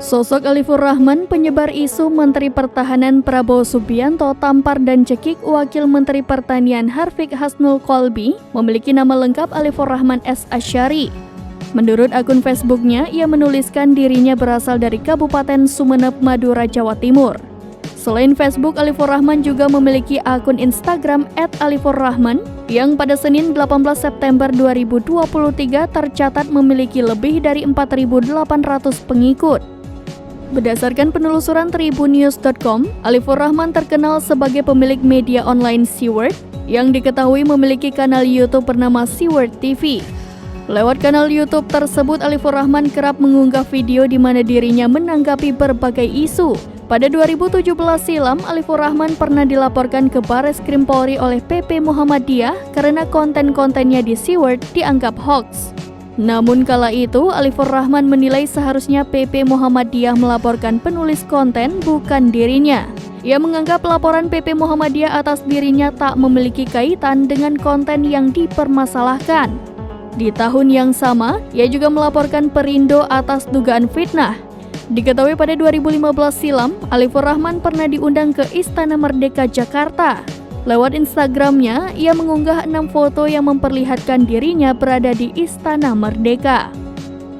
Sosok Alifur Rahman, penyebar isu Menteri Pertahanan Prabowo Subianto tampar dan cekik Wakil Menteri Pertanian Harfiq Hasnul Qalbi, memiliki nama lengkap Alifur Rahman S. Asyari. Menurut akun Facebooknya, ia menuliskan dirinya berasal dari Kabupaten Sumeneb, Madura, Jawa Timur. Selain Facebook, Alifur Rahman juga memiliki akun Instagram @alifurrahman yang pada Senin 18 September 2023 tercatat memiliki lebih dari 4.800 pengikut. Berdasarkan penelusuran tribunnews.com, Alifur Rahman terkenal sebagai pemilik media online Seaword yang diketahui memiliki kanal YouTube bernama Seaword TV. Lewat kanal YouTube tersebut, Alifur Rahman kerap mengunggah video di mana dirinya menanggapi berbagai isu. Pada 2017 silam, Alifur Rahman pernah dilaporkan ke Bares Krim Polri oleh PP Muhammadiyah karena konten-kontennya di Seaword dianggap hoax. Namun kala itu, Alifur Rahman menilai seharusnya PP Muhammadiyah melaporkan penulis konten, bukan dirinya. Ia menganggap laporan PP Muhammadiyah atas dirinya tak memiliki kaitan dengan konten yang dipermasalahkan. Di tahun yang sama, ia juga melaporkan Perindo atas dugaan fitnah. Diketahui pada 2015 silam, Alifur Rahman pernah diundang ke Istana Merdeka Jakarta. Lewat Instagramnya, ia mengunggah 6 foto yang memperlihatkan dirinya berada di Istana Merdeka.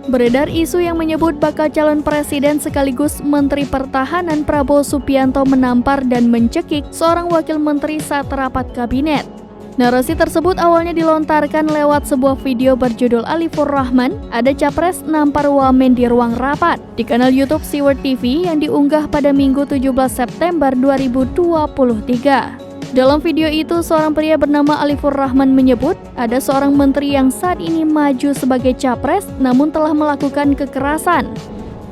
Beredar isu yang menyebut bakal calon presiden sekaligus Menteri Pertahanan Prabowo Subianto menampar dan mencekik seorang wakil menteri saat rapat kabinet. Narasi tersebut awalnya dilontarkan lewat sebuah video berjudul Alifur Rahman, ada capres nampar wamen di ruang rapat di kanal YouTube Seaword TV yang diunggah pada Minggu 17 September 2023. Dalam video itu, seorang pria bernama Alifur Rahman menyebut ada seorang menteri yang saat ini maju sebagai capres namun telah melakukan kekerasan.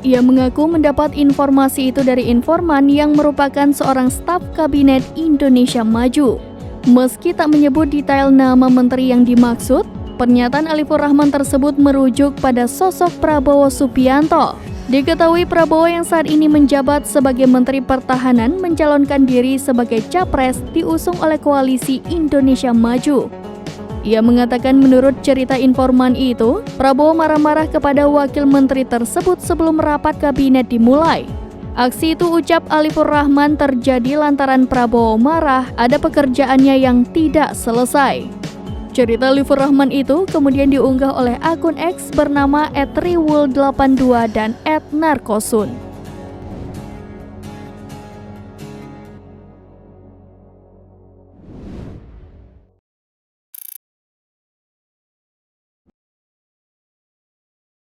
Ia mengaku mendapat informasi itu dari informan yang merupakan seorang staf kabinet Indonesia Maju. Meski tak menyebut detail nama menteri yang dimaksud, pernyataan Alifur Rahman tersebut merujuk pada sosok Prabowo Subianto. Diketahui Prabowo yang saat ini menjabat sebagai Menteri Pertahanan mencalonkan diri sebagai capres diusung oleh koalisi Indonesia Maju. Ia mengatakan menurut cerita informan itu, Prabowo marah-marah kepada wakil menteri tersebut sebelum rapat kabinet dimulai. Aksi itu, ucap Alifur Rahman, terjadi lantaran Prabowo marah ada pekerjaannya yang tidak selesai. Cerita Alifur Rahman itu kemudian diunggah oleh akun X bernama @riwul82 dan @narkosun.